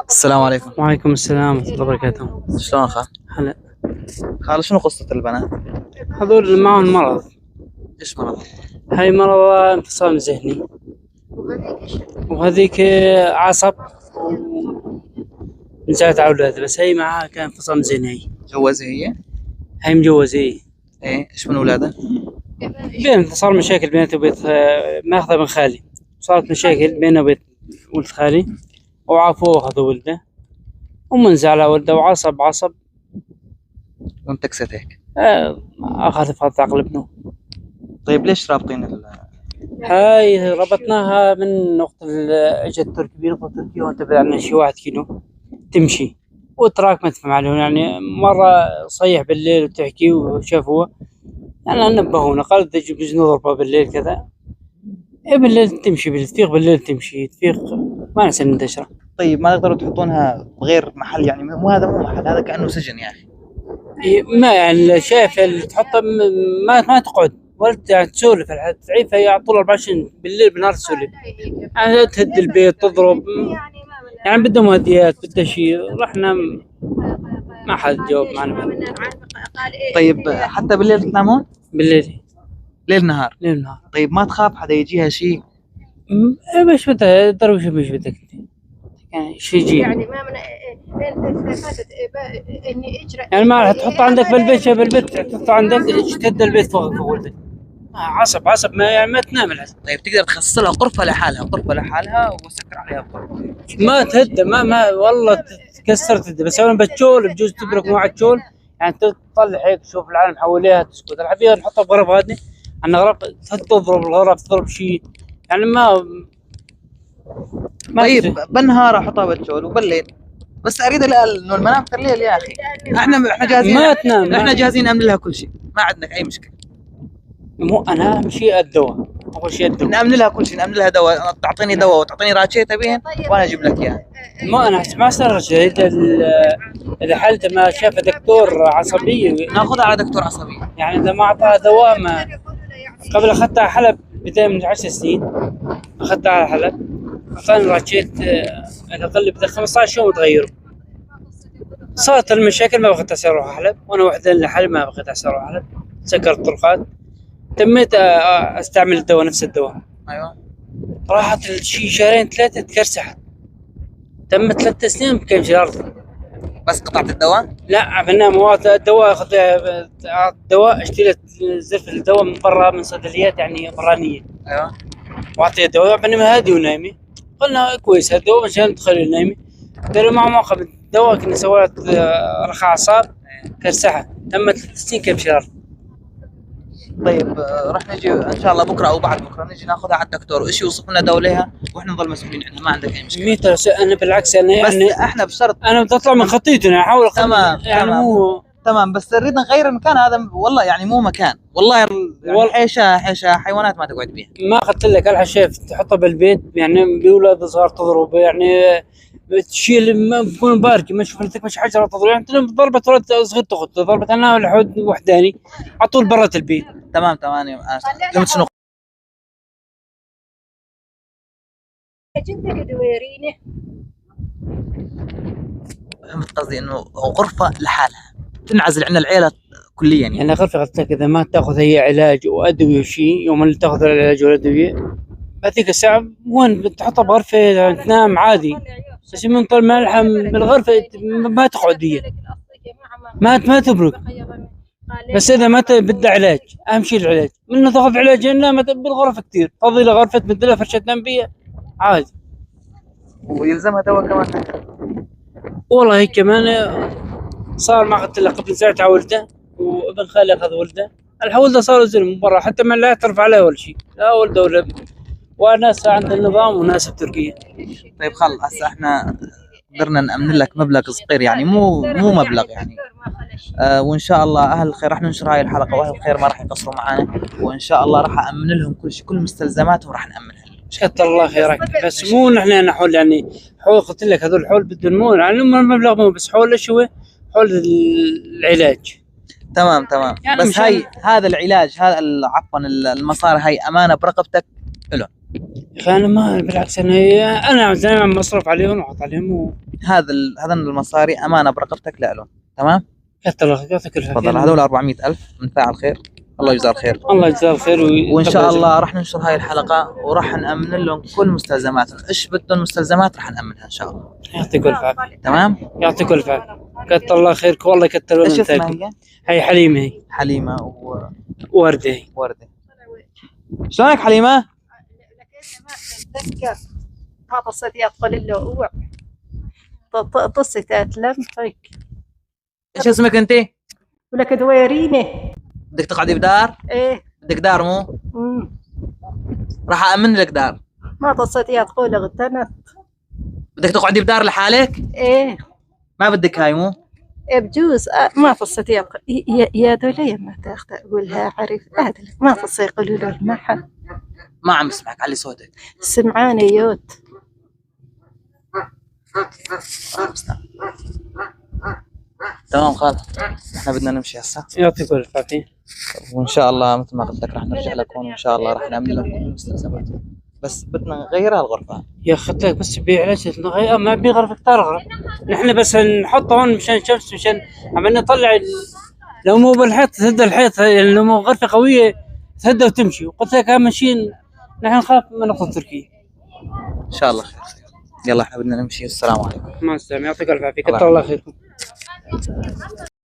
السلام عليكم. وعليكم السلام ورحمة الله وبركاته. شلون خال؟ هلا. خال شنو قصة البنات؟ هذول اللي معهم مرض. ايش مرض؟ هاي مرض انفصام ذهني، وهذيك عصب من ساعة أولاد، بس هي معها كان انفصام ذهني. جوازة هي؟ هي مجوزة. ايه ايش من ولادها؟ صار مشاكل بينته وبين ماخذة من خالي، صارت مشاكل بينه وبين ولد خالي وعافوه هذا ولده ومنزع على ولده وعصب وانتكست هيك. أخذ فرط عقل ابنه. طيب ليش رابطين هاي ربطناها من وقت اجت تركي بنقطة تركيا وانت بدأنا شي 1 كيلو تمشي وتراكمت معلهم، يعني مرة صيح بالليل وتحكي وشافوها، يعني نبهونا قال بجوز نضربها بالليل كذا. إيه بالليل تمشي، تفيق بالليل تمشي تفيق، ما نصير ننتشره. طيب ما تقدروا تحطونها بغير محل؟ يعني مو هذا مو محل، هذا كأنه سجن يا أخي. ما يعني شايف اللي تحطها ما تقعد ولا يعني تسولف، تعيفها هي على طول 24 بالليل بالنهار تسولف، يعني تهد البيت تضرب، يعني بدها مهديات بدها شيء. رحنا ما حد جاوب معنا. طيب حتى بالليل تنامون؟ بالليل ليل نهار؟ ليل نهار. طيب ما تخاف حدا يجيها شيء؟ مش بدها دروش، مش بدك يعني شيء يجي، يعني ما من اني اجرى يعني ما تحط عندك بالبيت تحط عندك تهد البيت فوق ولدك. عصب ما يعني ما تنام العسل. طيب تقدر تخصص لها غرفة لحالها وسكر عليها غرفة. ما تهد ما والله تكسرت، بس انا بتشول بجوز تبرك مع التشول، يعني تطلع هيك تشوف العالم حواليها تسكت. الحقيقة نحطها بغرف هذه، عندنا غرف تضرب الغرف تضرب شيء، يعني ما طيب بالنهار احطها بالشول وبالليل بس اريد انه المنام في الليل يا اخي. احنا جاهزين، ما تنام. احنا جاهزين نعمل لها كل شيء، ما عندنا اي مشكله. مو انا اهم شيء الدواء، اول شيء الدواء. نعمل لها كل شيء، نعمل لها دواء، تعطيني دواء وتعطيني راتشيتا بين وانا اجيب لك اياه. ما انا ما استغربت اذا حالته ما شاف دكتور عصبيه ناخذها على دكتور عصبيه. يعني اذا ما اعطاها دواء. ما قبل اخذتها على حلب بدايه من 10 سنين، اخذتها على حلب اعطاني راتشيت اقل بدها 15 يوم تغيره. صارت المشاكل ما بغيت اروح حلب، وانا وحدين لحالي ما بغيت اروح حلب، سكرت الطرقات، تميت استعمل الدواء نفس الدواء. ايوه راحت شي 2-3 شهور تكرسحت، تم 3 سنين بكم شهر. بس قطعت الدواء؟ لا عملنا مواد الدواء، اخذ دواء اشتريت زلف الدواء من برا من صيدليات يعني برانيه. ايوه واعطيه دواء بينما هادي ونايمه، قلنا كويس هالدواء مشان تخلي نايمه. قالوا مع موقف الدواء كنا سويت رخاء اعصاب كرسحه، تمت 3 سنين كم شهر. طيب راح نجي ان شاء الله بكره او بعد بكره نجي ناخذها على الدكتور وايش يوصف لنا دواء لها واحنا نضل مسؤولين عنها، ما عندك اي مشكله. ميتر انا بالعكس انا بس يعني احنا بشرط انا بدي اطلع من خطيتي، انا احاول تمام يعني مو تمام بس نريد نغير المكان هذا، والله يعني مو مكان، والله يعني حيشه حيوانات ما تقعد بيها. ما اخذت لك الحشاف تحطها بالبيت، يعني باولاد صغار تضرب، يعني تشيل ما بكون باركي ما اشوف لك مش حجره تضرب، يعني ضربت ولد صغير تاخذ ضربت انا الحد وحداني على طول برا البيت. تمام قلت شنو جدك دويرينه. فهمت قصدي انه غرفه لحالها تنعزل عن العيله كليا يعني. يعني غرفه قلت لك اذا ما تاخذ هي علاج وادويه وشيء، يوم اللي تاخذ العلاج والادويه هذيك الساعه وين بتحطها بغرفه تنام عادي، بس من طول ما الحم بالغرفه ما تقعد هي ما تبرك. بس اذا ما بدها علاج، اهم شيء العلاج، منه تاخذ علاج نامت بالغرفه كثير، فضي لها غرفه تمد لها فرشه تنام بيها عادي. ويلزمها دواء كمان. والله هي كمان صار ما اخذت لها قبل ساعه على ولده، وابن خالي اخذ ولده، الولده صار زلمه من برا حتى ما لا يعترف عليه ولا شيء، لا ولده ولا ابن، وناس عند النظام وناس بتركيا. طيب خل هسه احنا قدرنا نأمن لك مبلغ صغير، يعني مو مبلغ يعني. وان شاء الله اهل الخير راح ننشر هاي الحلقه، واهل الخير ما راح يقصروا معنا، وان شاء الله راح امن لهم كل شيء، كل مستلزماتهم راح نامنها. كتر الله خيرك، بس مو نحن حول يعني حول قلت لك هذول حول بدون مو يعني المبلغ مو بس حول ايش هو حول العلاج. تمام يعني بس هاي هذا العلاج هذا عفوا المصاري هاي امانه برقبتك إلهم. يا اخي انا ما بالعكس، انا دائما مصرف عليهم واحط عليهم هذا المصاري امانه برقبتك لهم. تمام. كثر الله يعطيك العافيه. تفضل، هذول 400,000 من فاعل خير، الله يجزاه الخير. الله يجزاه الخير وان شاء الله راح ننشر هاي الحلقه وراح نامن لهم كل مستلزماتهم، ايش بدهم مستلزمات راح نامنها ان شاء الله. يعطيك الف عافيه. تمام. يعطيك الف عافيه. كثر الله خيرك والله، كثر ايش اسمها نتايجكم. هي؟ هي حليمه، هي حليمه ورده. هي وورده. شلونك حليمه؟ لك ما تتذكر ما تصدق تقول له اوعى طصت اتلمتك ايش اسمك انت؟ ولك دويريني. بدك تقعدي بدار؟ ايه بدك دار مو؟ مم. راح أأمن لك دار. ما تصدق تقول اغتنت. بدك تقعدي بدار لحالك؟ ايه ما بدك هاي مو؟ إيه بجوز ما تصدق يا دولي ما تاخذ اقولها عرف عادل ما تصدق يقولوا له المحل. ما عم بسمعك، علي صوتك. سمعاني يوت. تمام خالد، احنا بدنا نمشي هسه، يعطيك الف عافيه. وان شاء الله مثل ما قلت لك راح نرجع لكم وان شاء الله راح نعمل لكم كل المستلزمات، بس بدنا نغير الغرفه. يا اخي قلت لك بس بعلاج ما ابي غرفه غرف. نحن بس نحطه هون مشان شمس، مشان عمالنا نطلع لو مو بالحيط تهد الحيط، يعني لو مو غرفه قويه تهدى وتمشي. وقلت لك اهم شيء نحن نخاف من نقطه تركيا. ان شاء الله خير. يلا احنا بدنا نمشي، السلام عليكم. مع السلامه، يعطيك الف عافيه. الله كثر الله خيركم.